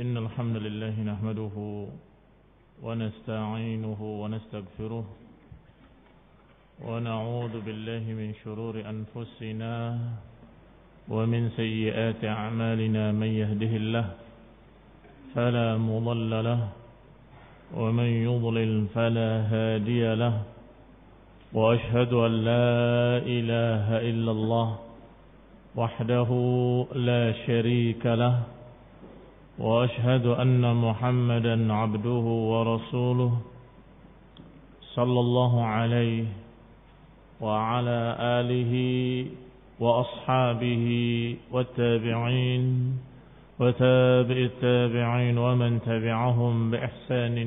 إن الحمد لله نحمده ونستعينه ونستغفره ونعوذ بالله من شرور أنفسنا ومن سيئات أعمالنا من يهده الله فلا مضل له ومن يضلل فلا هادي له وأشهد أن لا إله إلا الله وحده لا شريك له وأشهد أن محمدا عبده ورسوله صلى الله عليه وعلى آله وأصحابه والتابعين وتابع التابعين ومن تبعهم بإحسان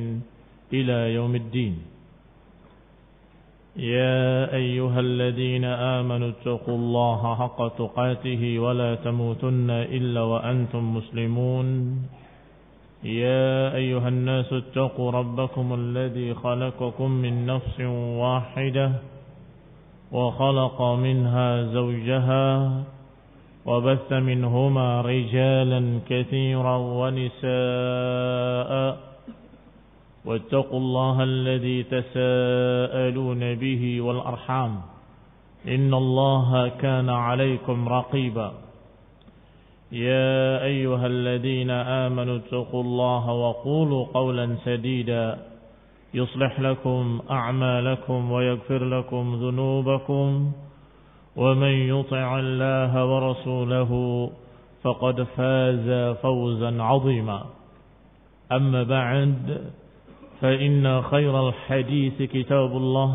إلى يوم الدين. يا أيها الذين آمنوا اتقوا الله حق تقاته ولا تموتن إلا وأنتم مسلمون. يا أيها الناس اتقوا ربكم الذي خلقكم من نفس واحدة وخلق منها زوجها وبث منهما رجالا كثيرا ونساء واتقوا الله الذي تساءلون به والأرحام إن الله كان عليكم رقيبا. يا أيها الذين آمنوا اتقوا الله وقولوا قولا سديدا يصلح لكم أعمالكم ويغفر لكم ذنوبكم ومن يطع الله ورسوله فقد فاز فوزا عظيما. أما بعد فإن خير الحديث كتاب الله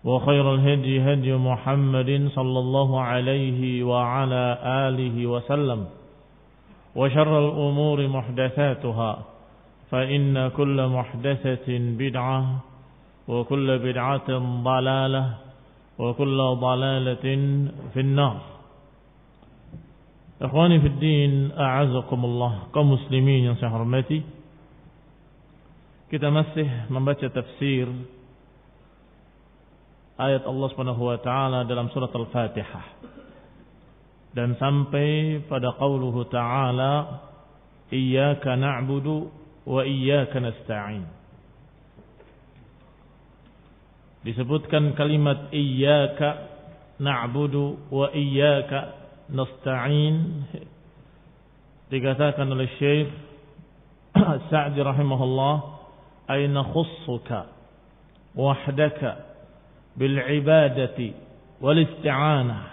وخير الهدي هدي محمد صلى الله عليه وعلى آله وسلم وشر الأمور محدثاتها فإن كل محدثة بدعة وكل بدعة ضلالة وكل ضلالة في النار. Ikhwani fi din, a'azakumullah, kaum muslimin yang saya hormati. Kita masih membaca tafsir ayat Allah Subhanahu wa taala dalam surat Al-Fatihah. Dan sampai pada qauluhu ta'ala, iyyaka na'budu wa iyyaka nasta'in. Disebutkan kalimat iyyaka na'budu wa iyyaka nasta'in, dikatakan oleh Syekh Sa'di rahimahullah, ay nakhussuka wahdaka bil ibadati wal isti'anah.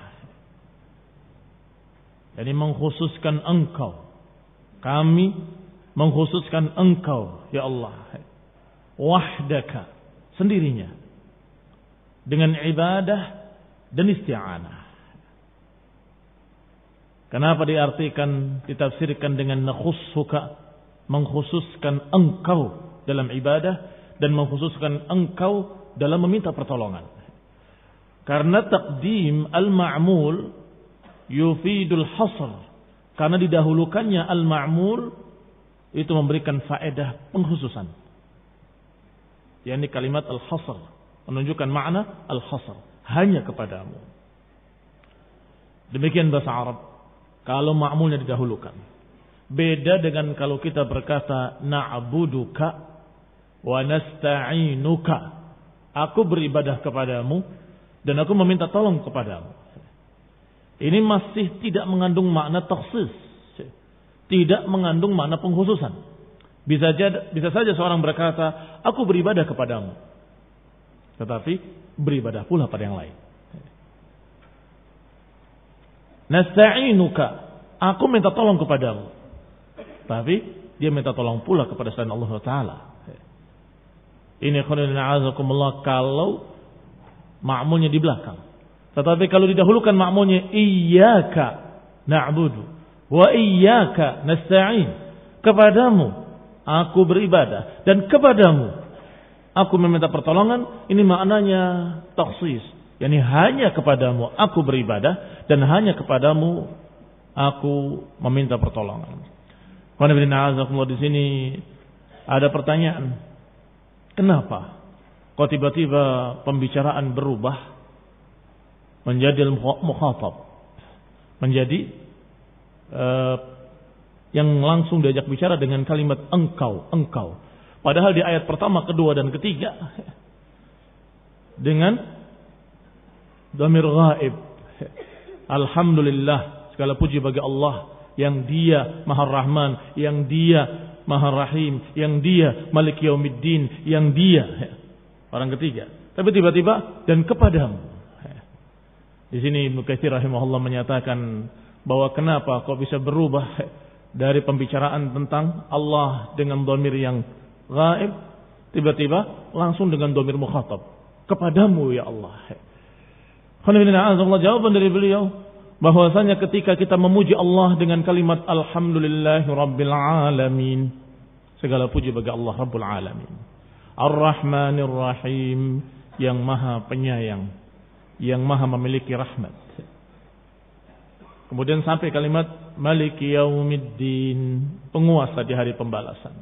Yani mengkhususkan engkau, kami mengkhususkan engkau ya Allah, wahdaka, sendirinya, dengan ibadah dan isti'anah. Kenapa diartikan, ditafsirkan dengan nakhussuka, mengkhususkan engkau dalam ibadah dan mengkhususkan engkau dalam meminta pertolongan? Karena taqdim al-ma'mul yufidul hasr, karena didahulukannya al-ma'mul itu memberikan faedah pengkhususan. Yani kalimat al-hasr menunjukkan makna al-hasr, hanya kepadamu. Demikian bahasa Arab kalau ma'mulnya didahulukan. Beda dengan kalau kita berkata na'buduka wa nasta'inuka, aku beribadah kepadamu dan aku meminta tolong kepadamu. Ini masih tidak mengandung makna takhsis, tidak mengandung makna pengkhususan. Bisa saja seorang berkata aku beribadah kepadamu, tetapi beribadah pula pada yang lain. Nasta'inuka, aku minta tolong kepadamu, tapi dia minta tolong pula kepada selain Allah Ta'ala. Ini khairan a'azakumullah kalau ma'mulnya di belakang. Tetapi kalau didahulukan ma'mulnya iyyaka na'budu wa iyyaka nasta'in, kepadamu aku beribadah dan kepadamu aku meminta pertolongan, ini maknanya takhsis. Yani hanya kepadamu aku beribadah dan hanya kepadamu aku meminta pertolongan. Di sini ada pertanyaan, kenapa kok tiba-tiba pembicaraan berubah menjadi mukhatab, menjadi yang langsung diajak bicara dengan kalimat engkau, engkau. Padahal di ayat pertama, kedua, dan ketiga dengan dhamir ghaib. Alhamdulillah, segala puji bagi Allah yang Dia Maha Rahman, yang Dia Maha Rahim, yang Dia Malik Yaumiddin, yang Dia orang ketiga. Tapi tiba-tiba dan kepadamu. Di sini Ibnu Katsir rahimahullah menyatakan bahwa kenapa kok bisa berubah dari pembicaraan tentang Allah dengan dhamir yang ghaib tiba-tiba langsung dengan dhamir mukhatab, kepadamu ya Allah. Jawaban dari beliau bahwasanya ketika kita memuji Allah dengan kalimat alhamdulillahi rabbil alamin, segala puji bagi Allah Rabbul alamin, Ar-Rahmanir Rahim, yang maha penyayang, yang maha memiliki rahmat. Kemudian sampai kalimat Maliki Yaumiddin, penguasa di hari pembalasan.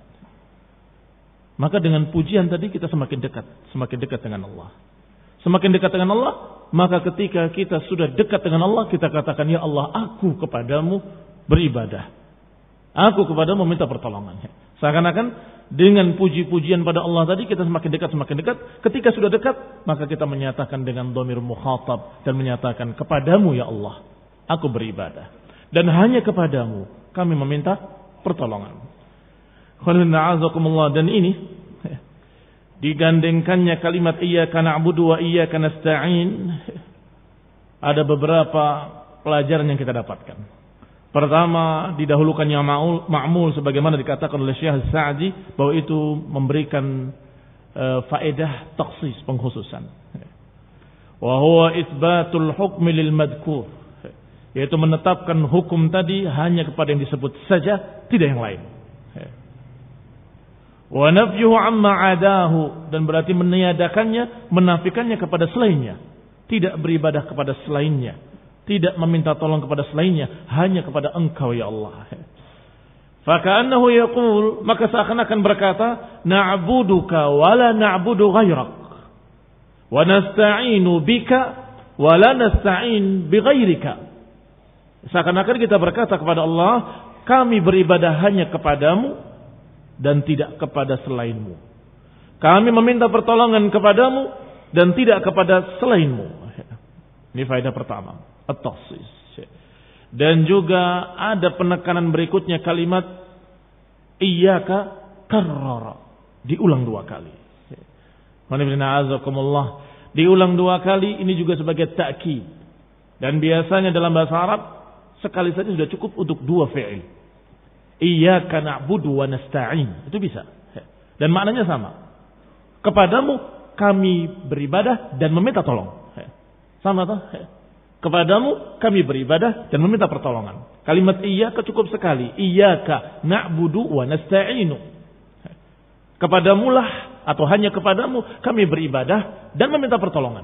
Maka dengan pujian tadi kita semakin dekat dengan Allah. Semakin dekat dengan Allah, maka ketika kita sudah dekat dengan Allah, kita katakan, ya Allah, aku kepadamu beribadah. Aku kepadamu minta pertolongan. Seakan-akan dengan puji-pujian pada Allah tadi kita semakin dekat. Ketika sudah dekat, maka kita menyatakan dengan dhamir mukhatab dan menyatakan, kepadamu ya Allah aku beribadah, dan hanya kepadamu kami meminta pertolongan. Dan ini digandengkannya kalimat iyyaka na'budu wa iyyaka nasta'in. Ada beberapa pelajaran yang kita dapatkan. Pertama, didahulukannya ma'mul sebagaimana dikatakan oleh Syekh Sa'di bahwa itu memberikan faedah takhsis, pengkhususan. Wa huwa itsbatul hukmi lil madhkur, yaitu menetapkan hukum tadi hanya kepada yang disebut saja, tidak yang lain. Wa nafyuhu amma adahu, dan berarti meniadakannya, menafikannya kepada selainnya. Tidak beribadah kepada selainnya, tidak meminta tolong kepada selainnya, hanya kepada Engkau ya Allah. Faka'annahu yaqul, maka seakan-akan berkata, na'buduka wa la na'budu ghairak, wa nasta'inu bika wa la nasta'in bighairika. Seakan-akan kita berkata kepada Allah, kami beribadah hanya kepadamu dan tidak kepada selainmu. Kami meminta pertolongan kepadamu dan tidak kepada selainmu. Ini faedah pertama, at-takhsis. Dan juga ada penekanan berikutnya kalimat iyyaka karrara, diulang 2 kali. Diulang 2 kali, ini juga sebagai ta'kid. Dan biasanya dalam bahasa Arab sekali saja sudah cukup untuk 2 fi'il. Iyyaka na'budu wa nasta'in, itu bisa. Dan maknanya sama. Kepadamu kami beribadah dan meminta tolong. Sama toh? Kepadamu kami beribadah dan meminta pertolongan. Kalimat iyyaka cukup sekali. Iyyaka na'budu wa nasta'inu. Kepadamulah atau hanya kepadamu kami beribadah dan meminta pertolongan.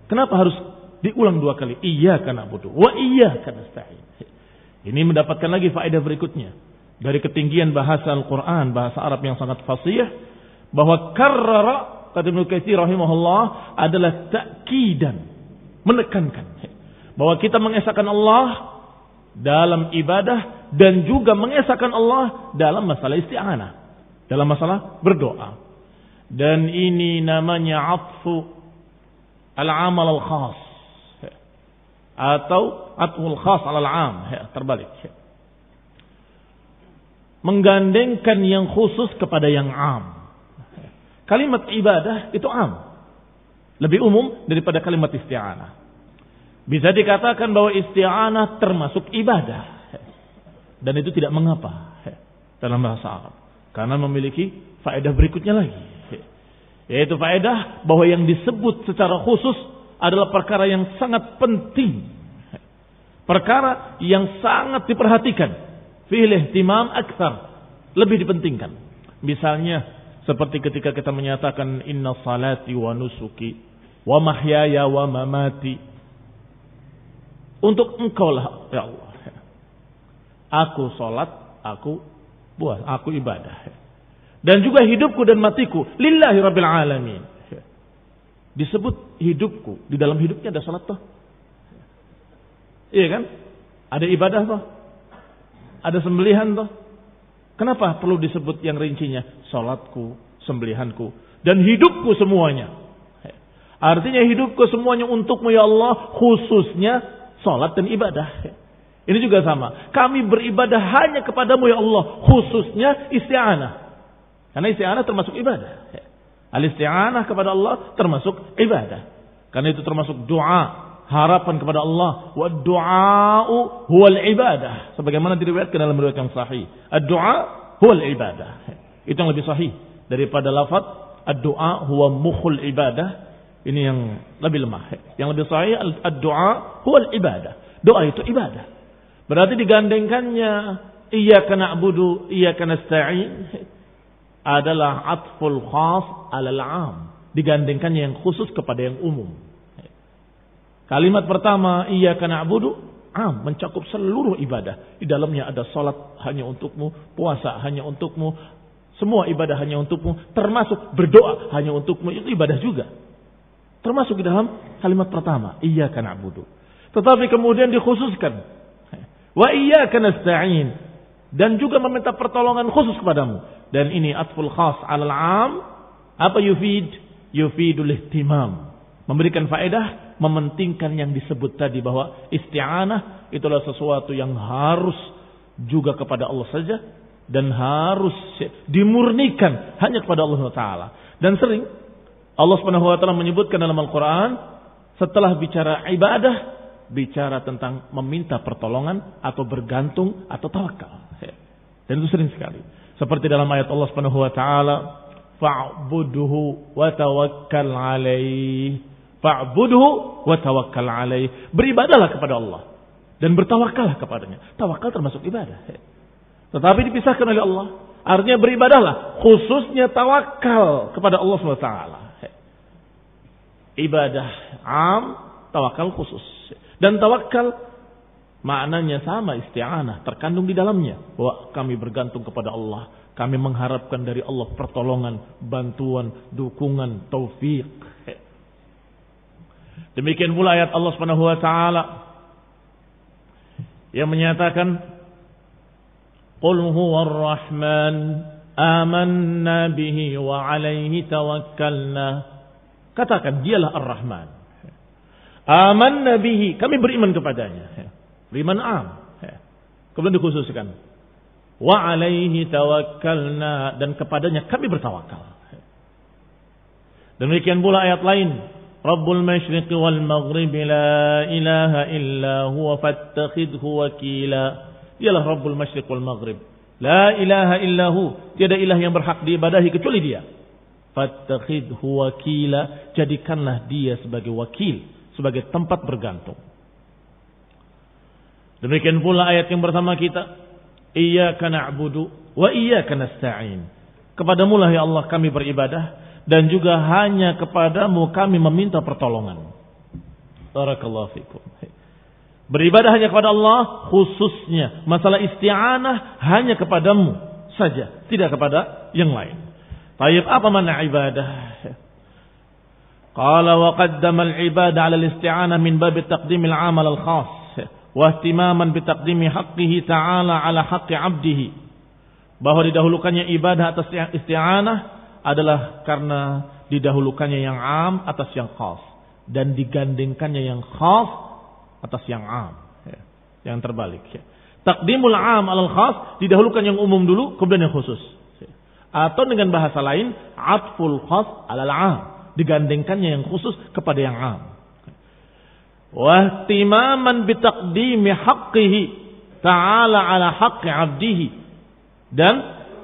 Kenapa harus diulang 2 kali? Iyyaka na'budu wa iyyaka nasta'in. Ini mendapatkan lagi faedah berikutnya dari ketinggian bahasa Al-Quran, bahasa Arab yang sangat fasih, bahwa karrara, kata Ibnu Katsir rahimahullah, adalah ta'kidan, menekankan bahwa kita mengesahkan Allah dalam ibadah dan juga mengesahkan Allah dalam masalah isti'anah, dalam masalah berdoa. Dan ini namanya atfu al-amal al-khas atau atful khas alal am, terbalik. Menggandengkan yang khusus kepada yang am. Kalimat ibadah itu am, lebih umum daripada kalimat isti'anah. Bisa dikatakan bahwa isti'anah termasuk ibadah, dan itu tidak mengapa dalam bahasa Arab, karena memiliki faedah berikutnya lagi, yaitu faedah bahwa yang disebut secara khusus adalah perkara yang sangat penting, perkara yang sangat diperhatikan, fi'il ihtimam aktsar, lebih dipentingkan. Misalnya seperti ketika kita menyatakan inna salati wa nusuki wa mahyaya wa mamati, untuk Engkau lah ya Allah, aku salat, aku puasa, aku ibadah, dan juga hidupku dan matiku lillahi rabbil alamin. Disebut hidupku, di dalam hidupnya ada salat toh. Iya kan? Ada ibadah toh. Ada sembelihan toh. Kenapa perlu disebut yang rincinya? Salatku, sembelihanku, dan hidupku semuanya. Artinya hidupku semuanya untukmu ya Allah, khususnya salat dan ibadah. Ini juga sama. Kami beribadah hanya kepadamu ya Allah, khususnya isti'anah. Karena isti'anah termasuk ibadah. Al-isti'anah kepada Allah termasuk ibadah. Karena itu termasuk doa. Harapan kepada Allah. Wa du'a'u huwal ibadah. Sebagaimana diriwayatkan dalam riwayat yang sahih. Ad-du'a huwal ibadah. Itu yang lebih sahih daripada lafaz ad-du'a huwa mukhul ibadah. Ini yang lebih lemah. Yang lebih sahih ad-du'a huwal ibadah. Doa itu ibadah. Berarti digandengkannya iyyaka na'budu iyyaka nasta'in adalah atful khas 'alal 'am. Digandengkannya yang khusus kepada yang umum. Kalimat pertama, iyyaka na'budu, mencakup seluruh ibadah. Di dalamnya ada salat hanya untukmu, puasa hanya untukmu, semua ibadah hanya untukmu, termasuk berdoa hanya untukmu, itu ibadah juga. Termasuk di dalam kalimat pertama, iyyaka na'budu. Tetapi kemudian dikhususkan, wa iyyaka nasta'in, dan juga meminta pertolongan khusus kepadamu. Dan ini atful khas 'alal 'am, apa yufid? Yufidul ihtimam. Memberikan faedah, mementingkan yang disebut tadi bahwa isti'anah itulah sesuatu yang harus juga kepada Allah saja dan harus dimurnikan hanya kepada Allah Taala. Dan sering Allah Subhanahu wa taala menyebutkan dalam Al-Qur'an setelah bicara ibadah, bicara tentang meminta pertolongan atau bergantung atau tawakal. Dan itu sering sekali. Seperti dalam ayat Allah Subhanahu wa taala, fa'budhu wa tawakkal 'alaihi. Fa'budhu wa tawakkal alaih. Beribadahlah kepada Allah dan bertawakallah kepadanya. Tawakal termasuk ibadah. Tetapi dipisahkan oleh Allah. Artinya beribadahlah, khususnya tawakal kepada Allah SWT. Ibadah am, tawakal khusus. Dan tawakal maknanya sama, isti'anah, terkandung di dalamnya. Bahwa kami bergantung kepada Allah. Kami mengharapkan dari Allah pertolongan, bantuan, dukungan, taufik. Demikian pula ayat Allah Subhanahu wa taala yang menyatakan Qul huwar rahman amanna bihi wa 'alaihi tawakkalna. Katakan dialah Ar-Rahman. Amanna bihi, kami beriman kepadanya. Beriman am. Kemudian dikhususkan wa 'alaihi tawakkalna, dan kepadanya kami bertawakal. Demikian pula ayat lain, Rabbul Masyriqi wal Maghribi la ilaha illa huwa fattakhidhu wakila. Dialah Rabbul Masyriq wal Maghrib. La ilaha illa hu, tiada ilah yang berhak diibadahi kecuali Dia. Fattakhidhu wakila, jadikanlah Dia sebagai wakil, sebagai tempat bergantung. Demikian pula ayat yang bersama kita, iyyaka na'budu wa iyyaka nasta'in. Kepadamu lah ya Allah kami beribadah, dan juga hanya kepadamu kami meminta pertolongan. Barakallahu fikum. Beribadah hanya kepada Allah, khususnya masalah isti'anah hanya kepadamu saja, tidak kepada yang lain. Tayyib, apa makna ibadah? Qala wa qaddama al-ibadah 'ala al-isti'anah min bab taqdim al-'amal al-khass wa ihtimaman bi taqdimi haqqihi ta'ala 'ala haqqi 'abdihi. Bahwa didahulukannya ibadah atas isti'anah adalah karena didahulukannya yang am atas yang khas, dan digandengkannya yang khas atas yang am, yang terbalik. Taqdimul am alal khas, didahulukan yang umum dulu kemudian yang khusus. Atau dengan bahasa lain, atful khas alal am, digandengkannya yang khusus kepada yang am. Wa ihtimaman bi taqdimi haqqihi ta'ala ala haqqi 'abdihi, dan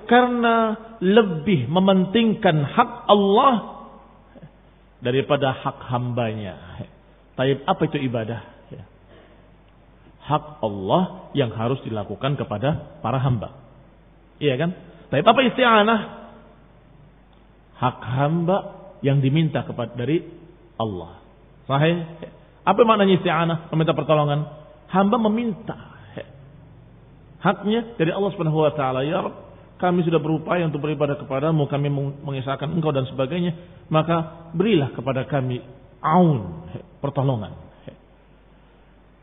karena lebih mementingkan hak Allah daripada hak hambanya. Taib, apa itu ibadah? Hak Allah yang harus dilakukan kepada para hamba. Iya kan? Taib, apa isti'anah? Hak hamba yang diminta kepada dari Allah. Sahih? Apa maknanya isti'anah? Meminta pertolongan. Hamba meminta haknya dari Allah Subhanahu wa taala. Ya Rabb, kami sudah berupaya untuk beribadah kepadamu, kami mengisahkan engkau dan sebagainya, maka berilah kepada kami aun, pertolongan.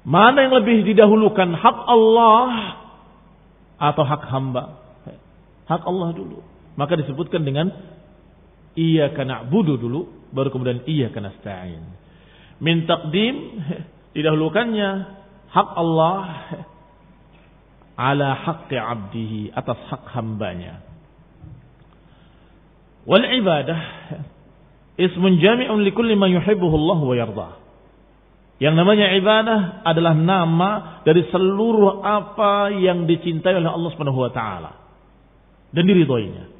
Mana yang lebih didahulukan, hak Allah atau hak hamba? Hak Allah dulu. Maka disebutkan dengan iyyaka na'budu dulu, baru kemudian iyyaka nasta'in. Min taqdim, didahulukannya hak Allah ala haqqi 'abdihi, atas hak hambanya. Wal ibadah ismun jami'un likulli ma yuhibbuhu Allah wa yardah. Yang namanya ibadah adalah nama dari seluruh apa yang dicintai oleh Allah Subhanahu wa taala dan diridhoinya.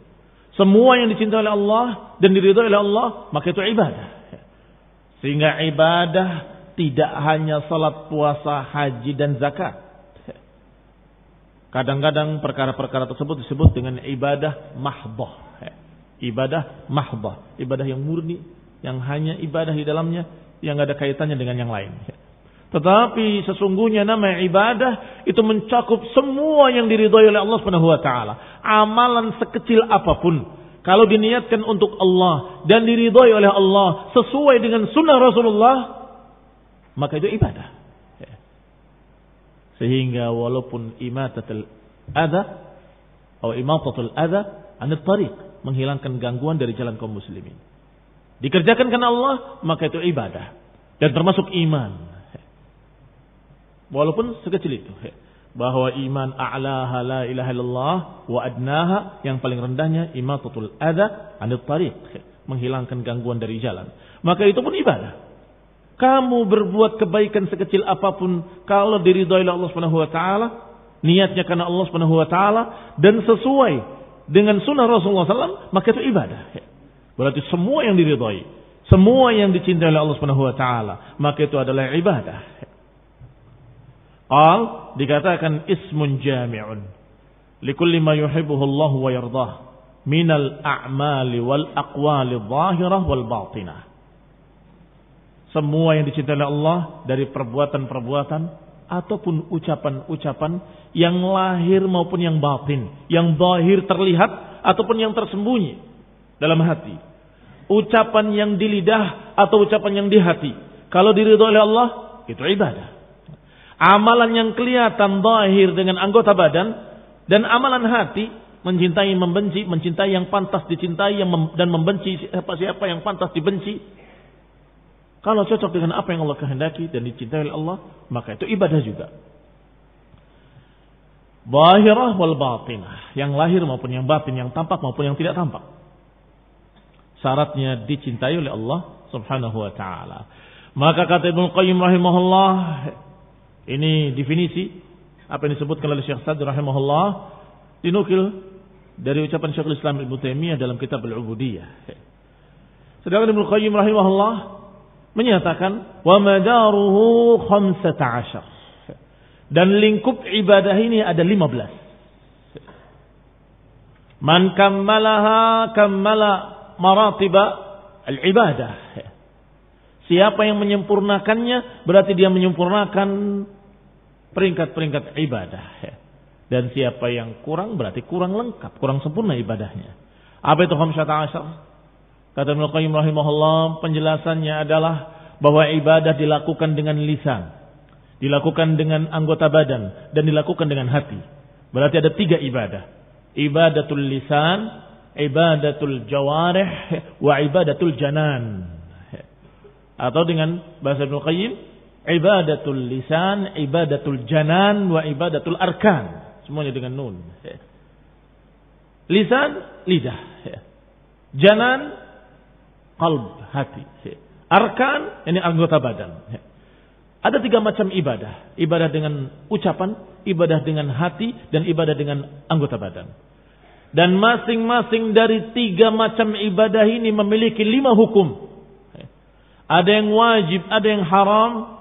Semua yang dicintai oleh Allah dan diridhoi oleh Allah, maka itu ibadah. Sehingga ibadah tidak hanya salat, puasa, haji dan zakat. Kadang-kadang perkara-perkara tersebut disebut dengan ibadah mahdhah. Ibadah mahdhah, ibadah yang murni, yang hanya ibadah di dalamnya, yang tidak ada kaitannya dengan yang lain. Tetapi sesungguhnya nama ibadah itu mencakup semua yang diridhai oleh Allah Subhanahu wa taala. Amalan sekecil apapun, kalau diniatkan untuk Allah dan diridhai oleh Allah sesuai dengan sunnah Rasulullah, maka itu ibadah. Sehingga walaupun imatatul adha atau imatatul adha 'anil tariq, menghilangkan gangguan dari jalan kaum muslimin, dikerjakan karena Allah, maka itu ibadah dan termasuk iman. Walaupun sekecil itu, bahwa iman a'laha la ilaha illallah wa adnaha, yang paling rendahnya imatatul adha 'anil tariq, menghilangkan gangguan dari jalan, maka itu pun ibadah. Kamu berbuat kebaikan sekecil apapun, kalau diridhai oleh Allah Subhanahu wa taala, niatnya karena Allah Subhanahu wa taala dan sesuai dengan sunnah Rasulullah SAW, maka itu ibadah. Berarti semua yang diridhai, semua yang dicintai oleh Allah Subhanahu wa taala, maka itu adalah ibadah. Dikatakan ismun jami'un likulli ma yuhibbuhu Allah wa yardah minal a'mali wal aqwali dhahirah wal batinah. Semua yang dicintai oleh Allah dari perbuatan-perbuatan ataupun ucapan-ucapan yang lahir maupun yang batin, yang zahir terlihat ataupun yang tersembunyi dalam hati. Ucapan yang di lidah atau ucapan yang di hati, kalau diridhoi oleh Allah, itu ibadah. Amalan yang kelihatan zahir dengan anggota badan dan amalan hati, mencintai, membenci, mencintai yang pantas dicintai dan membenci siapa yang pantas dibenci, kalau cocok dengan apa yang Allah kehendaki dan dicintai oleh Allah, maka itu ibadah juga. Zahirah wal batinah, yang lahir maupun yang batin, yang tampak maupun yang tidak tampak. Syaratnya dicintai oleh Allah Subhanahu wa taala. Maka kata Ibnu Qayyim rahimahullah, ini definisi apa yang disebutkan oleh Syekh Sa'di rahimahullah, dinukil dari ucapan Syekhul Islam Ibnu Taimiyah dalam kitab Al-Ubudiyah. Sedangkan Ibnu Qayyim rahimahullah menyatakan wa madaruhu 15, dan lingkup ibadah ini ada 15. Man kammalaha kammala maratiba al-ibadah. Siapa yang menyempurnakannya berarti dia menyempurnakan peringkat-peringkat ibadah. Dan siapa yang kurang berarti kurang lengkap, kurang sempurna ibadahnya. Apa itu 15? Kata Ibnu Qayyim rahimahullah, penjelasannya adalah bahwa ibadah dilakukan dengan lisan, dilakukan dengan anggota badan, dan dilakukan dengan hati. Berarti ada 3 ibadah. Ibadatul lisan, ibadatul jawarih, wa ibadatul janan. Atau dengan bahasa Ibnu Qayyim, ibadatul lisan, ibadatul janan, wa ibadatul arkan. Semuanya dengan nun. Lisan, lidah. Janan, qalb, hati. Arkan, ini anggota badan. Ada 3 macam ibadah. Ibadah dengan ucapan, ibadah dengan hati, dan ibadah dengan anggota badan. Dan masing-masing dari 3 macam ibadah ini memiliki 5 hukum. Ada yang wajib, ada yang haram,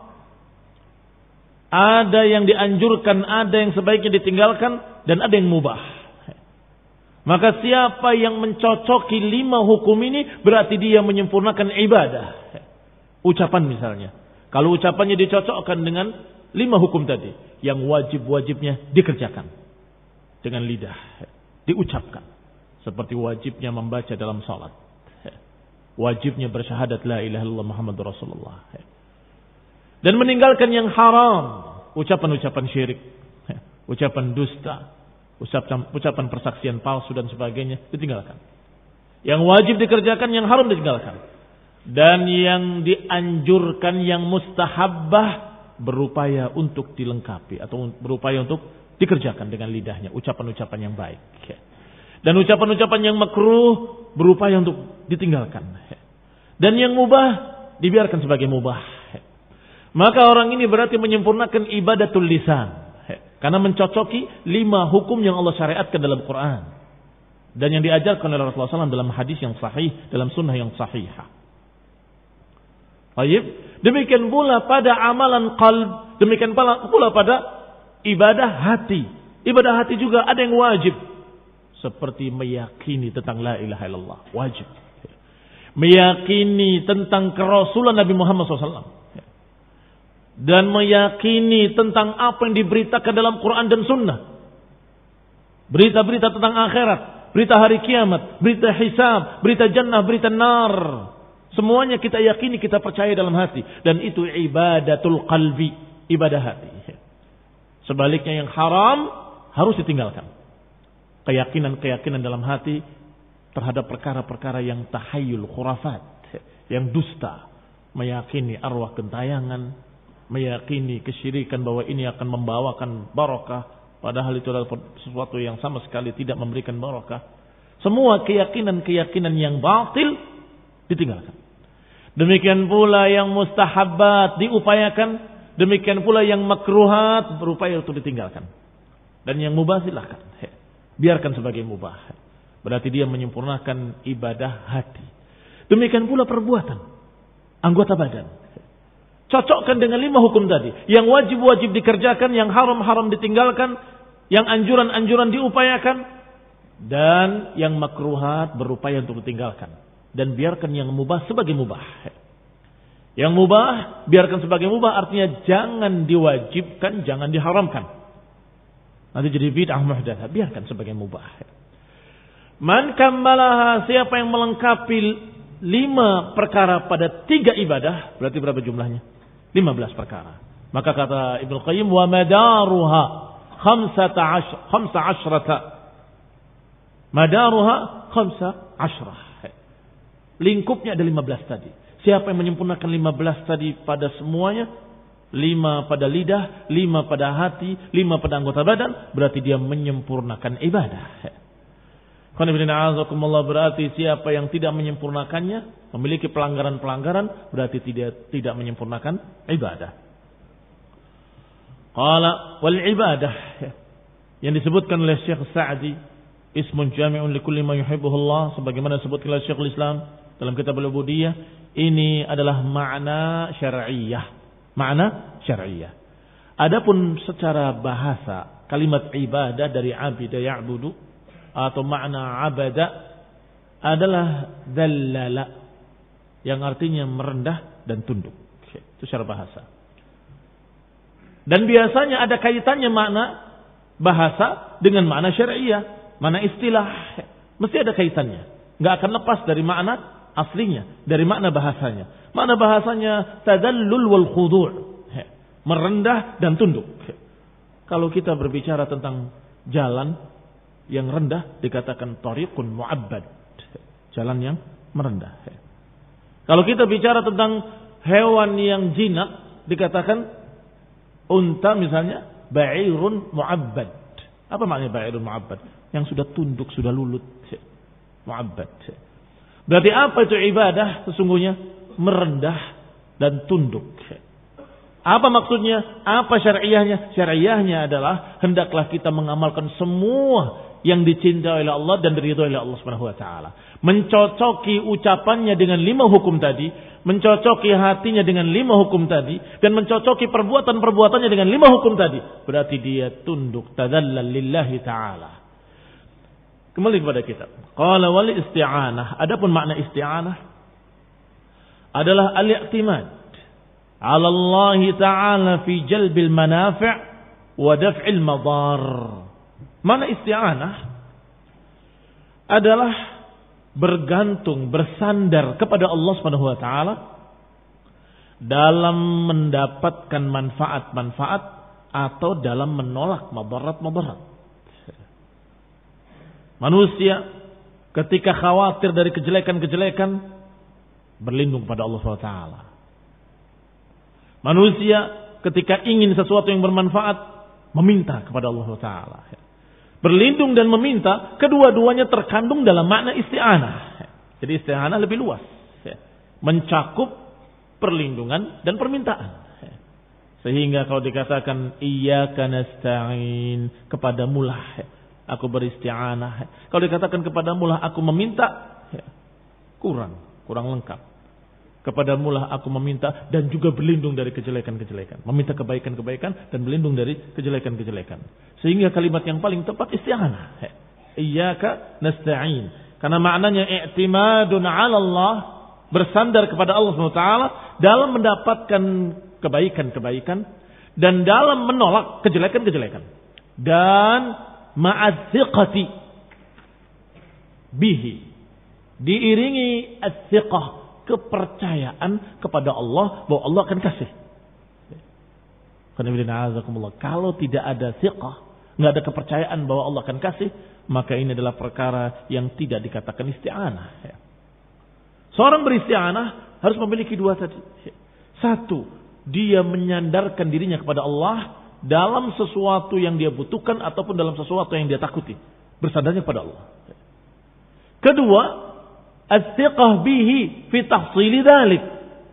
ada yang dianjurkan, ada yang sebaiknya ditinggalkan, dan ada yang mubah. Maka siapa yang mencocoki 5 hukum ini berarti dia menyempurnakan ibadah. Ucapan misalnya, kalau ucapannya dicocokkan dengan 5 hukum tadi, yang wajib-wajibnya dikerjakan dengan lidah, diucapkan, seperti wajibnya membaca dalam salat, wajibnya bersyahadat la ilaha illallah Muhammadur Rasulullah, dan meninggalkan yang haram, ucapan-ucapan syirik, ucapan dusta, ucapan persaksian palsu dan sebagainya ditinggalkan. Yang wajib dikerjakan, yang haram ditinggalkan. Dan yang dianjurkan, yang mustahabbah, berupaya untuk dilengkapi atau berupaya untuk dikerjakan dengan lidahnya, ucapan-ucapan yang baik. Dan ucapan-ucapan yang makruh berupaya untuk ditinggalkan. Dan yang mubah dibiarkan sebagai mubah. Maka orang ini berarti menyempurnakan ibadatul lisan, karena mencocoki 5 hukum yang Allah syariatkan dalam Quran dan yang diajarkan oleh Rasulullah SAW dalam hadis yang sahih, dalam sunnah yang sahihah. Baik, demikian pula pada amalan qalb, demikian pula pada ibadah hati. Ibadah hati juga ada yang wajib, seperti meyakini tentang la ilaha illallah, wajib. Meyakini tentang kerasulan Nabi Muhammad SAW. Dan meyakini tentang apa yang diberitakan dalam Quran dan Sunnah. Berita-berita tentang akhirat, berita hari kiamat, berita hisab, berita jannah, berita nar. Semuanya kita yakini, kita percaya dalam hati. Dan itu ibadatul qalbi, ibadah hati. Sebaliknya yang haram harus ditinggalkan. Keyakinan-keyakinan dalam hati terhadap perkara-perkara yang tahayyul, khurafat, yang dusta. Meyakini arwah gentayangan, meyakini kesyirikan bahwa ini akan membawakan barakah, padahal itu adalah sesuatu yang sama sekali tidak memberikan barakah. Semua keyakinan-keyakinan yang batil ditinggalkan. Demikian pula yang mustahabbat diupayakan, demikian pula yang makruhat berupaya untuk ditinggalkan. Dan yang mubah silahkan, biarkan sebagai mubah. Berarti dia menyempurnakan ibadah hati. Demikian pula perbuatan, anggota badan. Cocokkan dengan 5 hukum tadi. Yang wajib-wajib dikerjakan, yang haram-haram ditinggalkan, yang anjuran-anjuran diupayakan, dan yang makruhat berupaya untuk ditinggalkan. Dan biarkan yang mubah sebagai mubah. Yang mubah biarkan sebagai mubah, artinya jangan diwajibkan, jangan diharamkan. Nanti jadi bid'ah muhdatsah, biarkan sebagai mubah. Man kammalaha, siapa yang melengkapi 5 perkara pada 3 ibadah, berarti berapa jumlahnya? 15 perkara. Maka kata Ibnu Qayyim, wa madaruha 15. Madaruha 15. Lingkupnya ada 15 tadi. Siapa yang menyempurnakan 15 tadi pada semuanya, 5 pada lidah, 5 pada hati, 5 pada anggota badan, berarti dia menyempurnakan ibadah. Berarti siapa yang tidak menyempurnakannya, memiliki pelanggaran-pelanggaran, berarti tidak menyempurnakan ibadah. Qala wal ibadah, yang disebutkan oleh Syekh Sa'di, ismun jami'un likulli ma yuhibbuhullah, sebagaimana disebutkan oleh Syekhul Islam dalam kitab Al-Ubudiyah, ini adalah makna syar'iyyah. Makna syar'iyyah. Adapun secara bahasa, kalimat ibadah dari abida ya'budu atau makna abada adalah dallala, yang artinya merendah dan tunduk. Itu secara bahasa. Dan biasanya ada kaitannya makna bahasa dengan makna syar'iyyah, makna istilah. Mesti ada kaitannya. Enggak akan lepas dari makna aslinya, dari makna bahasanya. Makna bahasanya tadallul wal khudu', merendah dan tunduk. Kalau kita berbicara tentang jalan yang rendah dikatakan tariqun mu'abbad, jalan yang merendah. Kalau kita bicara tentang hewan yang jinak dikatakan unta misalnya ba'irun mu'abbad. Apa maknanya ba'irun mu'abbad? Yang sudah tunduk, sudah lulut. Mu'abbad. Berarti apa itu ibadah? Sesungguhnya merendah dan tunduk. Apa maksudnya? Apa syariahnya? Syariahnya adalah hendaklah kita mengamalkan semua yang dicintai oleh Allah dan diridhoi oleh Allah Subhanahu wa taala. Mencocoki ucapannya dengan 5 hukum tadi, mencocoki hatinya dengan 5 hukum tadi, dan mencocoki perbuatan-perbuatannya dengan 5 hukum tadi. Berarti dia tunduk, tadallal lillahi taala. Kembali kepada kitab. Qala wal isti'anah. Adapun makna isti'anah adalah al-i'timad 'ala Allah ta'ala fi jalbil manafi' wa daf'il madar. Makna isti'anah adalah bergantung, bersandar kepada Allah Subhanahu wa taala dalam mendapatkan manfaat-manfaat atau dalam menolak madarat-madarat. Manusia ketika khawatir dari kejelekan-kejelekan berlindung kepada Allah SWT. Manusia ketika ingin sesuatu yang bermanfaat meminta kepada Allah SWT. Berlindung dan meminta, kedua-duanya terkandung dalam makna isti'anah. Jadi isti'anah lebih luas, mencakup perlindungan dan permintaan. Sehingga kalau dikatakan iyyaka nasta'in, kepadamulah aku beristi'anah. Kalau dikatakan kepadamulah aku meminta, kurang lengkap. Kepadamulah aku meminta dan juga berlindung dari kejelekan-kejelekan. Meminta kebaikan-kebaikan dan berlindung dari kejelekan-kejelekan. Sehingga kalimat yang paling tepat isti'anah. Iyyaka nasta'in. Karena maknanya i'timadun 'ala Allah, bersandar kepada Allah SWT dalam mendapatkan kebaikan-kebaikan dan dalam menolak kejelekan-kejelekan. Dan ma'adz-thiqati bihi, diiringi adz-thiqah, kepercayaan kepada Allah bahwa Allah akan kasih. Kalau tidak ada thiqah, nggak ada kepercayaan bahwa Allah akan kasih, maka ini adalah perkara yang tidak dikatakan isti'anah. Seorang beristi'anah harus memiliki dua tadi. Satu, dia menyandarkan dirinya kepada Allah dalam sesuatu yang dia butuhkan ataupun dalam sesuatu yang dia takuti. Bersandarnya kepada Allah. Kedua, as-thiqah bihi fi tahsili dzalik.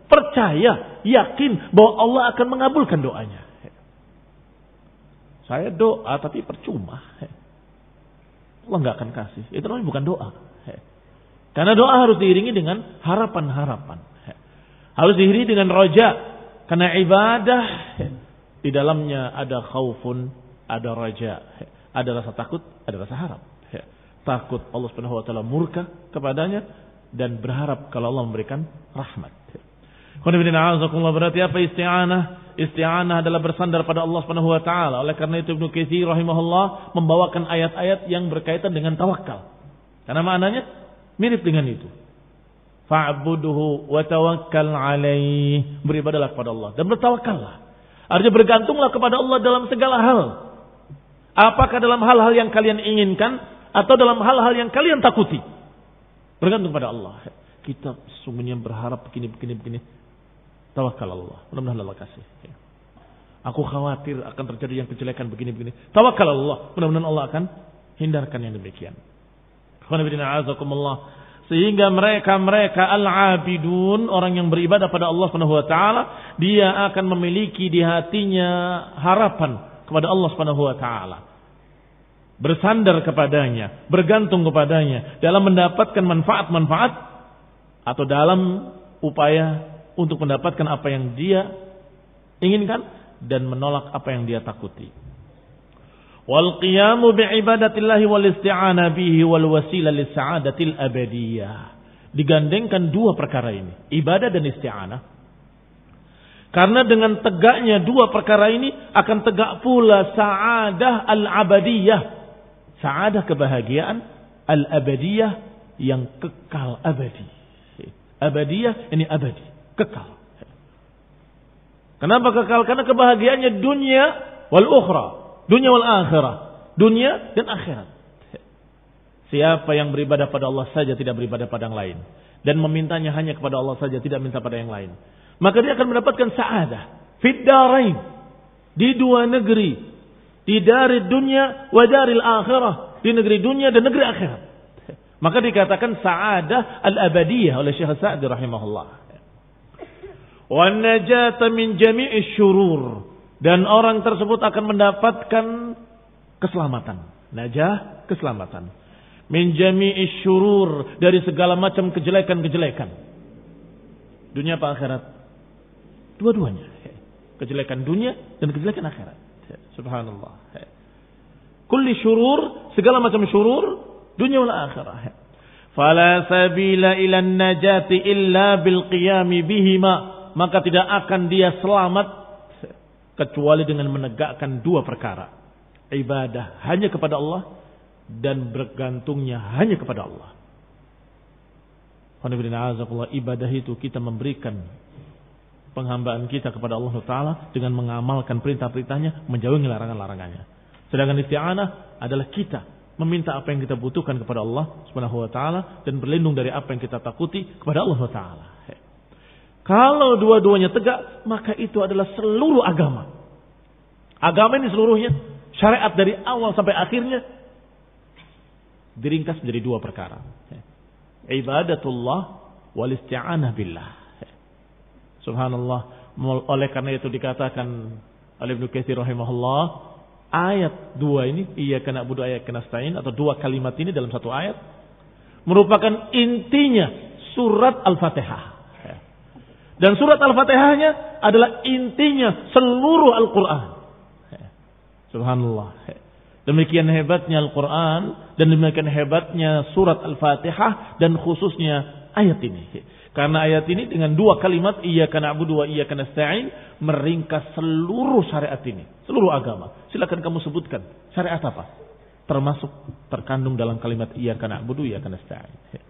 Percaya, yakin bahwa Allah akan mengabulkan doanya. Saya doa tapi percuma. Allah enggak akan kasih. Itu namanya bukan doa. Karena doa harus diiringi dengan harapan-harapan. Harus diiringi dengan raja. Karena ibadah di dalamnya ada khaufun, ada raja. Ada rasa takut, ada rasa harap. Takut Allah Subhanahu wa taala murka kepadanya dan berharap kalau Allah memberikan rahmat. Berarti apa isti'anah? Isti'anah adalah bersandar pada Allah Subhanahu wa taala. Oleh karena itu Ibnu Katsir rahimahullah membawakan ayat-ayat yang berkaitan dengan tawakal. Karena maknanya mirip dengan itu. Fa'budhu wa tawakkal alaih. Beribadahlah kepada Allah dan bertawakallah. Artinya bergantunglah kepada Allah dalam segala hal. Apakah dalam hal-hal yang kalian inginkan atau dalam hal-hal yang kalian takuti. Bergantung pada Allah. Kita sungguhnya berharap begini. Tawakal Allah. Mudah-mudahan Allah kasih. Aku khawatir akan terjadi yang kejelekan begini. Tawakal Allah. Mudah-mudahan Allah akan hindarkan yang demikian. Sehingga mereka al-abidun, orang yang beribadah pada Allah Subhanahu wa taala, dia akan memiliki di hatinya harapan kepada Allah Subhanahu wa taala. Bersandar kepadanya, bergantung kepadanya dalam mendapatkan manfaat-manfaat atau dalam upaya untuk mendapatkan apa yang dia inginkan dan menolak apa yang dia takuti. Wal qiyamu bi'ibadatillahi wal isti'ana bihi wal wasila lis sa'adatil abadiyah. Digandengkan dua perkara ini, ibadah dan isti'anah. Karena dengan tegaknya dua perkara ini akan tegak pula sa'adah al-abadiyah. Sa'adah kebahagiaan al-abadiyah yang kekal abadi. Abadiyah ini abadi, kekal. Kenapa kekal? Karena kebahagiaannya dunia wal ukhra, dunia wal akhirah, dunia dan akhirat. Siapa yang beribadah pada Allah saja, tidak beribadah pada yang lain, dan memintanya hanya kepada Allah saja, tidak minta pada yang lain, maka dia akan mendapatkan sa'adah fid darain, di dua negeri, di dari dunia wa daril akhirah, di negeri dunia dan negeri akhirat. Maka dikatakan sa'adah al-abadiyah oleh Syekh Sa'di rahimahullah. Wa najata min jami'i syurur, dan orang tersebut akan mendapatkan keselamatan. Najah, keselamatan. Min jami'i syurur, dari segala macam kejelekan-kejelekan. Dunia apa akhirat? Dua-duanya. Kejelekan dunia dan kejelekan akhirat. Subhanallah. Kulli syurur, segala macam syurur, dunia wal akhirah. Fala sabila ila najati illa bil qiyami bihima. Maka tidak akan dia selamat kecuali dengan menegakkan dua perkara. Ibadah hanya kepada Allah dan bergantungnya hanya kepada Allah. Ibadah itu kita memberikan penghambaan kita kepada Allah Ta'ala dengan mengamalkan perintah-perintahnya, menjauhi larangan-larangannya. Sedangkan isti'anah adalah kita meminta apa yang kita butuhkan kepada Allah Subhanahu wa taala dan berlindung dari apa yang kita takuti kepada Allah Subhanahu wa taala. Kalau dua-duanya tegak, maka itu adalah seluruh agama. Agama ini seluruhnya, syariat dari awal sampai akhirnya diringkas menjadi dua perkara. Ibadatullah wal isti'anah billah. Subhanallah. Oleh karena itu dikatakan oleh Ibnu Katsir rahimahullah, ayat dua ini, iyyaka na'budu wa iyyaka nasta'in, atau dua kalimat ini dalam satu ayat merupakan intinya surat Al-Fatihah. Dan surat Al-Fatihahnya adalah intinya seluruh Al-Quran. Subhanallah. Demikian hebatnya Al-Quran dan demikian hebatnya surat Al-Fatihah dan khususnya ayat ini. Karena ayat ini dengan dua kalimat iyyaka na'budu wa iyyaka nasta'in meringkas seluruh syariat ini, seluruh agama. Silakan kamu sebutkan syariat apa? Termasuk terkandung dalam kalimat iyyaka na'budu wa iyyaka nasta'in.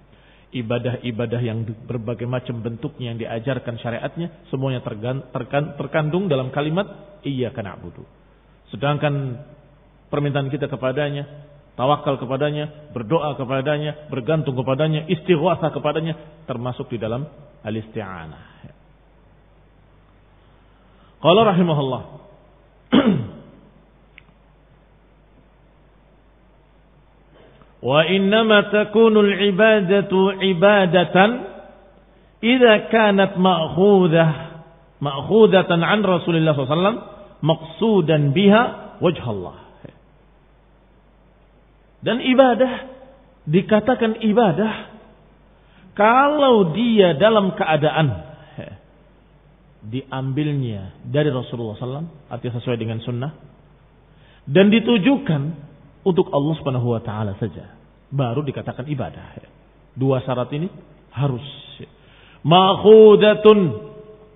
Ibadah-ibadah yang berbagai macam bentuknya yang diajarkan syariatnya semuanya terkandung dalam kalimat iyyaka na'budu. Sedangkan permintaan kita kepadanya, tawakal kepadanya, berdoa kepadanya, bergantung kepadanya, istighatsah kepadanya termasuk di dalam al-isti'anah. Qala rahimahullah wa innama takunu al-ibadatu ibadatan idza kanat ma'khudatan an Rasulillah sallallahu alaihi wasallam maqsudan biha wajh Allah. Dan ibadah dikatakan ibadah kalau dia dalam keadaan diambilnya dari Rasulullah SAW, artinya sesuai dengan sunnah, dan ditujukan untuk Allah Subhanahu wa taala saja, baru dikatakan ibadah. Dua syarat ini harus. Ma'khudatun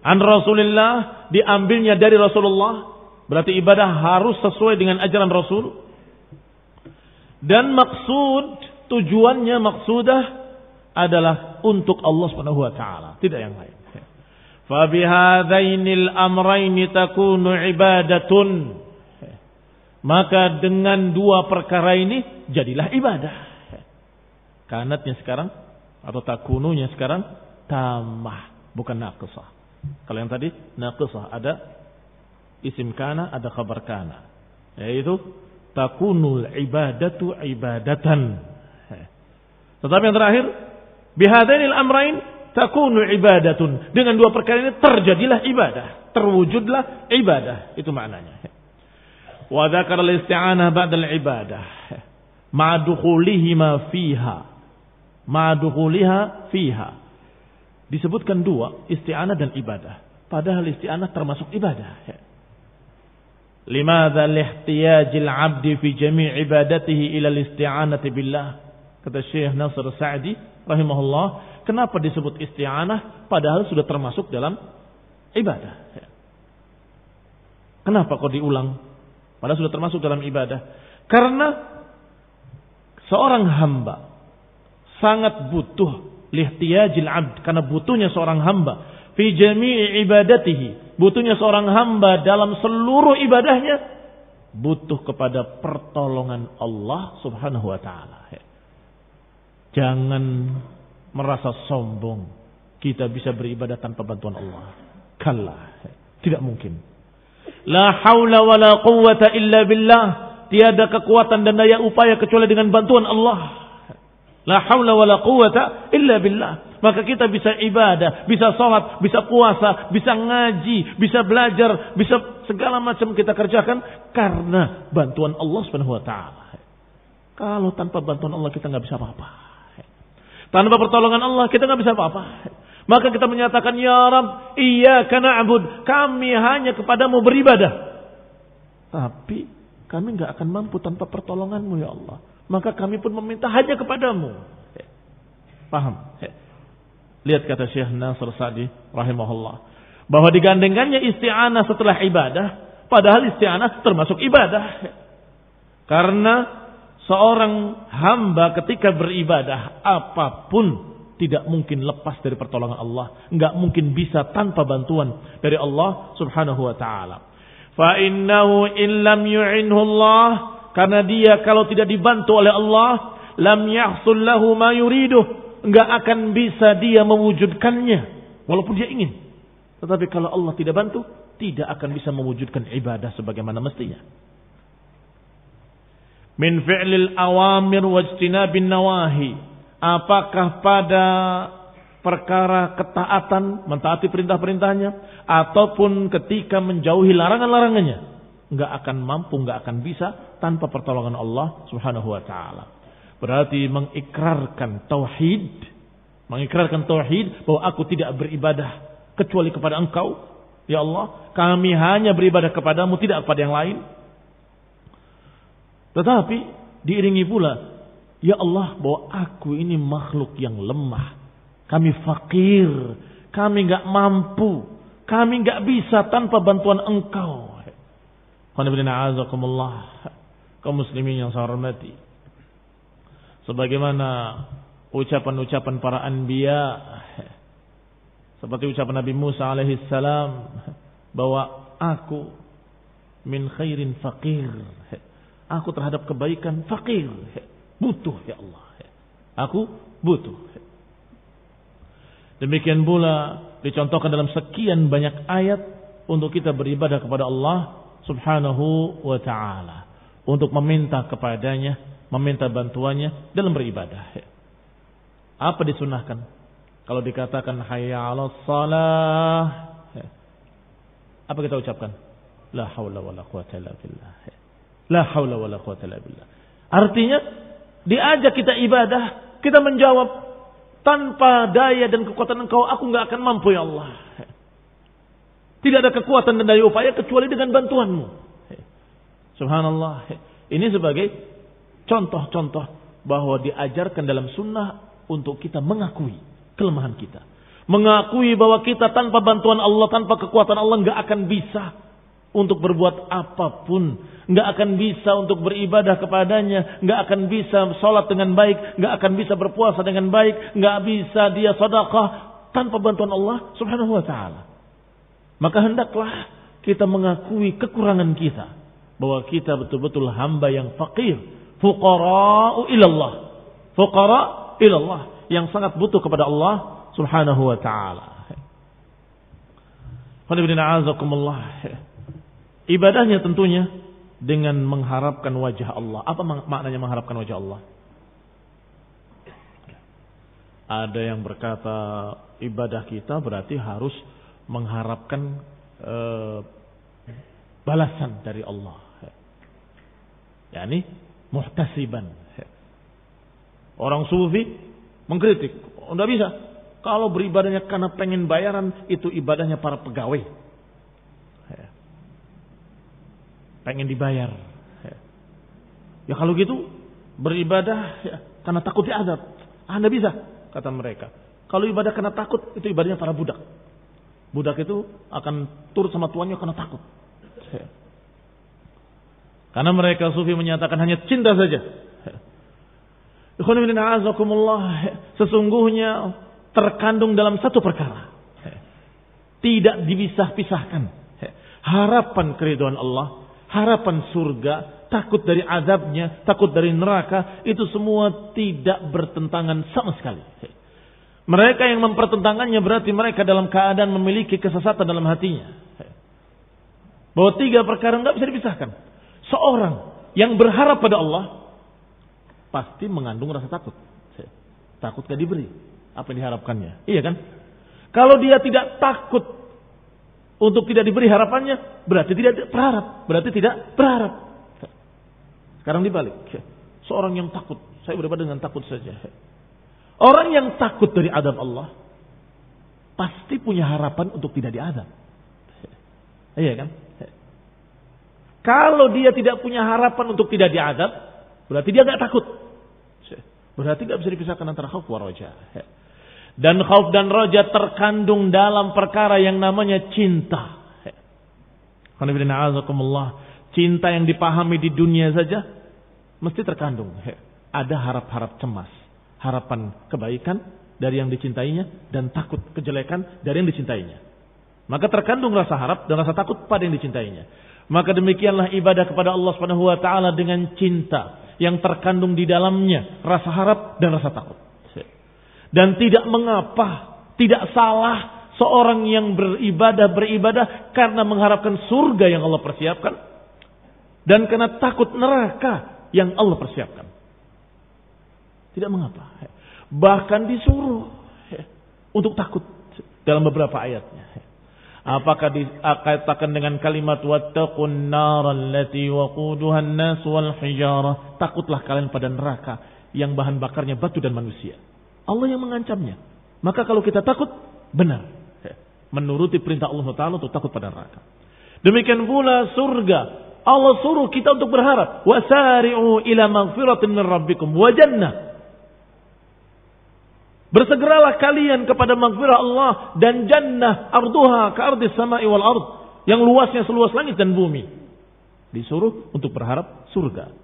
an Rasulillah, diambilnya dari Rasulullah, berarti ibadah harus sesuai dengan ajaran Rasul. Dan maksud, tujuannya maksudah adalah untuk Allah Subhanahu wa taala, tidak yang lain. Fa bihadzainil amrayn takunu ibadatun. Maka dengan dua perkara ini jadilah ibadah. Kanatnya sekarang atau takununya sekarang tamah, bukan naqisah. Kalau yang tadi naqisah, ada isim kana, ada khabar kana, yaitu takunul ibadatu ibadatan. Tetapi yang terakhir, bihadainil amrain takunu ibadatun. Dengan dua perkara ini terjadilah ibadah, terwujudlah ibadah. Itu maknanya. Wa dzakara al-isti'anah ba'da al-ibadah ma'a dukhulihima fiha. Ma'a dukhuliha fiha. Disebutkan dua, isti'anah dan ibadah. Padahal isti'anah termasuk ibadah. Limadha lihtiyajil 'abdi fi jami' ibadatihi ila al-isti'anati billah. Kata Syekh Nasr Sa'di rahimahullah, kenapa disebut isti'anah padahal sudah termasuk dalam ibadah? Kenapa kok diulang? Padahal sudah termasuk dalam ibadah. Karena seorang hamba sangat butuh lihtiyajil 'abd, karena butuhnya seorang hamba fi jami'i ibadatihi, butuhnya seorang hamba dalam seluruh ibadahnya butuh kepada pertolongan Allah Subhanahu wa taala. Jangan merasa sombong kita bisa beribadah tanpa bantuan Allah. Kalla, tidak mungkin. La haula wala quwwata illa billah. Tiada kekuatan dan daya upaya kecuali dengan bantuan Allah. La haula wala quwwata illa billah. Maka kita bisa ibadah, bisa sholat, bisa puasa, bisa ngaji, bisa belajar, bisa segala macam kita kerjakan karena bantuan Allah Subhanahu wa taala. Kalau tanpa bantuan Allah kita nggak bisa apa-apa. Tanpa pertolongan Allah kita nggak bisa apa-apa. Maka kita menyatakan, ya Rabb, iyyaka na'bud, kami hanya kepadamu beribadah. Tapi kami nggak akan mampu tanpa pertolonganmu ya Allah. Maka kami pun meminta hanya kepadamu. Paham? Lihat kata Syekh Nasr Sa'di rahimahullah, bahwa digandengkannya isti'anah setelah ibadah, padahal isti'anah termasuk ibadah. Karena seorang hamba ketika beribadah apapun tidak mungkin lepas dari pertolongan Allah, enggak mungkin bisa tanpa bantuan dari Allah Subhanahu wa taala. Fa innahu in lam yu'inhu Allah karena dia kalau tidak dibantu oleh Allah, lam yahsul lahu ma yuriduh, enggak akan bisa dia mewujudkannya walaupun dia ingin. Tetapi kalau Allah tidak bantu, tidak akan bisa mewujudkan ibadah sebagaimana mestinya. Min fi'lil awamir wajtinabin nawahi. Apakah pada perkara ketaatan, mentaati perintah-perintahnya, ataupun ketika menjauhi larangan-larangannya, enggak akan mampu, enggak akan bisa tanpa pertolongan Allah Subhanahu wa taala. Berarti mengikrarkan tauhid bahwa aku tidak beribadah kecuali kepada Engkau, ya Allah, kami hanya beribadah kepadamu, tidak kepada yang lain. Tetapi diiringi pula, ya Allah, bahwa aku ini makhluk yang lemah, kami fakir, kami enggak mampu, kami enggak bisa tanpa bantuan Engkau. Kaum muslimin yang saya hormati, sebagaimana ucapan-ucapan para anbiya, seperti ucapan Nabi Musa alaihissalam, bahwa aku min khairin faqir, aku terhadap kebaikan fakir, butuh ya Allah, aku butuh. Demikian pula dicontohkan dalam sekian banyak ayat untuk kita beribadah kepada Allah Subhanahu wa ta'ala, untuk meminta kepadanya, meminta bantuannya dalam beribadah. Apa disunahkan? Kalau dikatakan hayya 'alas shalah, apa kita ucapkan? La haula wala quwata illa billah. La haula wala quwata illa billah. Artinya diajak kita ibadah, kita menjawab, tanpa daya dan kekuatan Engkau aku enggak akan mampu ya Allah. Tidak ada kekuatan dan daya upaya kecuali dengan bantuanmu. Subhanallah. Ini sebagai contoh-contoh bahwa diajarkan dalam sunnah untuk kita mengakui kelemahan kita. Mengakui bahwa kita tanpa bantuan Allah, tanpa kekuatan Allah enggak akan bisa untuk berbuat apapun. Enggak akan bisa untuk beribadah kepadanya. Enggak akan bisa sholat dengan baik. Enggak akan bisa berpuasa dengan baik. Enggak bisa dia sedekah tanpa bantuan Allah Subhanahu wa ta'ala. Maka hendaklah kita mengakui kekurangan kita, bahwa kita betul-betul hamba yang fakir, fuqara'u ilallah, fuqara' ilallah, yang sangat butuh kepada Allah Subhanahu wa ta'ala. Ibadahnya tentunya dengan mengharapkan wajah Allah. Apa maknanya mengharapkan wajah Allah? Ada yang berkata ibadah kita berarti harus mengharapkan balasan dari Allah. Yani muhtasiban. Orang sufi mengkritik, enggak bisa. Kalau beribadahnya karena pengen bayaran, itu ibadahnya para pegawai. Pengen dibayar. Ya kalau gitu beribadah karena takut diazab. Anda bisa, kata mereka. Kalau ibadah karena takut, itu ibadahnya para budak. Budak itu akan turut sama tuannya karena takut. Karena mereka sufi menyatakan hanya cinta saja. Sesungguhnya terkandung dalam satu perkara, tidak dipisah-pisahkan. Harapan keridhaan Allah, harapan surga, takut dari azabnya, takut dari neraka, itu semua tidak bertentangan sama sekali. Mereka yang mempertentangannya berarti mereka dalam keadaan memiliki kesesatan dalam hatinya. Bahwa tiga perkara enggak bisa dipisahkan. Seorang yang berharap pada Allah pasti mengandung rasa takut. Takut gak diberi apa yang diharapkannya. Iya kan? Kalau dia tidak takut untuk tidak diberi harapannya, berarti tidak berharap. Berarti tidak berharap. Sekarang dibalik. Seorang yang takut, saya beribadah dengan takut saja. Orang yang takut dari azab Allah pasti punya harapan untuk tidak diazab. Iya kan? Kalau dia tidak punya harapan untuk tidak diazab, berarti dia enggak takut. Berarti enggak bisa dipisahkan antara khauf wa raja. Dan khauf dan raja terkandung dalam perkara yang namanya cinta. Cinta yang dipahami di dunia saja mesti terkandung. Ada harap-harap cemas, harapan kebaikan dari yang dicintainya dan takut kejelekan dari yang dicintainya. Maka terkandung rasa harap dan rasa takut pada yang dicintainya. Maka demikianlah ibadah kepada Allah Subhanahu wa taala dengan cinta yang terkandung di dalamnya rasa harap dan rasa takut. Dan tidak mengapa, tidak salah seorang yang beribadah karena mengharapkan surga yang Allah persiapkan dan karena takut neraka yang Allah persiapkan. Tidak mengapa. Bahkan disuruh untuk takut dalam beberapa ayatnya. Apakah dikatakan dengan kalimat wattaqun naral lati waquduha an-nas wal hijarah, takutlah kalian pada neraka yang bahan bakarnya batu dan manusia. Allah yang mengancamnya. Maka kalau kita takut, benar menuruti perintah Allah Ta'ala untuk takut pada neraka. Demikian pula surga. Allah suruh kita untuk berharap. Wasari'u ila maghfiratin min rabbikum wa jannah. Bersegeralah kalian kepada maghfirah Allah dan jannah arduha ka'ardis sama'i wal ard. Yang luasnya seluas langit dan bumi. Disuruh untuk berharap surga.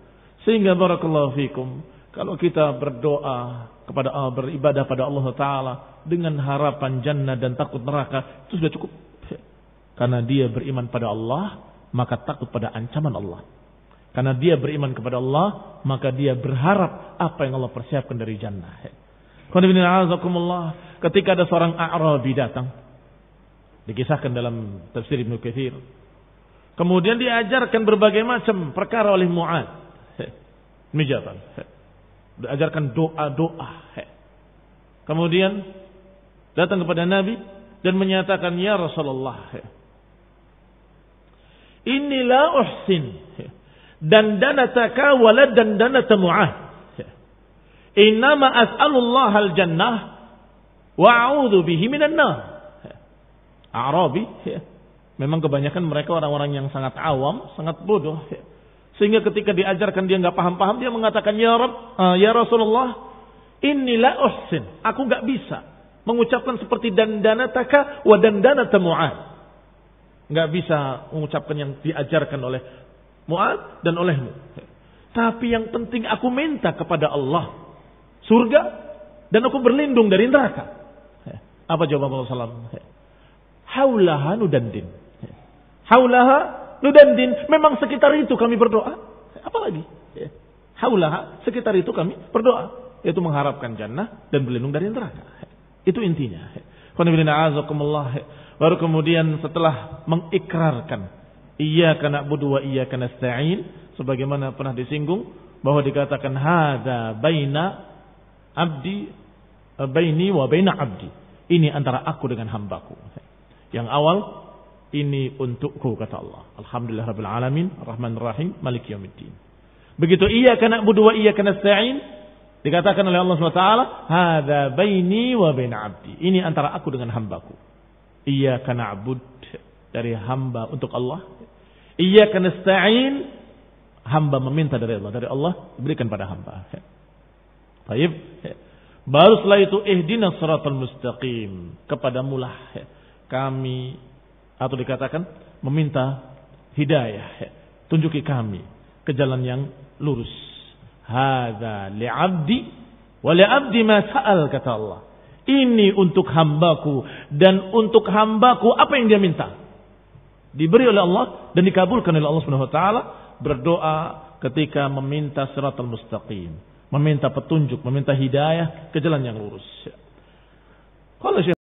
Sehingga barakallahu fikum. Kalau kita berdoa kepada Allah, beribadah pada Allah Ta'ala dengan harapan jannah dan takut neraka, itu sudah cukup. Karena dia beriman pada Allah, maka takut pada ancaman Allah. Karena dia beriman kepada Allah, maka dia berharap apa yang Allah persiapkan dari jannah. Ketika ada seorang A'rabi datang, dikisahkan dalam tafsir Ibnu Katsir, kemudian diajarkan berbagai macam perkara oleh Mu'adz. Mijatan. Diajarkan doa-doa. Kemudian datang kepada Nabi dan menyatakan, ya Rasulullah, inilah uhsin dandanataka walad dandanata Mu'adz. Innama as'alullah al-jannah wa a'udzu bihi minan nar. Arabi, memang kebanyakan mereka orang-orang yang sangat awam, sangat bodoh. Sehingga ketika diajarkan dia nggak paham-paham, dia mengatakan, ya Rabb, ya Rasulullah, inilah uhsin. Aku nggak bisa mengucapkan seperti dandanataka wa dandanata Mu'adz. Nggak bisa mengucapkan yang diajarkan oleh Mu'adz dan olehmu. Tapi yang penting aku minta kepada Allah surga dan aku berlindung dari neraka. Apa jawaban Rasulullah SAW? Haulaha nudandin. Haulaha nudandin, memang sekitar itu kami berdoa. Apalagi? Haulaha, sekitar itu kami berdoa, yaitu mengharapkan jannah dan berlindung dari neraka. Itu intinya. Baru kemudian setelah mengikrarkan iyyaka na'budu wa iyyaka nasta'in, sebagaimana pernah disinggung bahwa dikatakan hadza baini wa baina abdi. Ini antara aku dengan hambaku. Yang awal, ini untukku, kata Allah. Alhamdulillah Rabbil Alamin, Ar-Rahmanir Rahim, Maliki Yaumiddin. Begitu iyyaka na'budu wa iyyaka nasta'in, dikatakan oleh Allah SWT, hadza baini wa baina abdi. Ini antara aku dengan hambaku. Iyyaka na'bud, dari hamba untuk Allah. Iyyaka nasta'in, hamba meminta dari Allah. Dari Allah diberikan pada hamba. Baik. Baru setelah itu ihdinas siratal mustaqim, kepadamulah kami, atau dikatakan meminta hidayah, tunjuki kami ke jalan yang lurus. Hadza li'abdi wa li'abdi ma sa'al, kata Allah. Ini untuk hambaku dan untuk hambaku apa yang dia minta. Diberi oleh Allah dan dikabulkan oleh Allah Subhanahu wa taala. Berdoa ketika meminta siratal mustaqim, meminta petunjuk, meminta hidayah ke jalan yang lurus. Kalau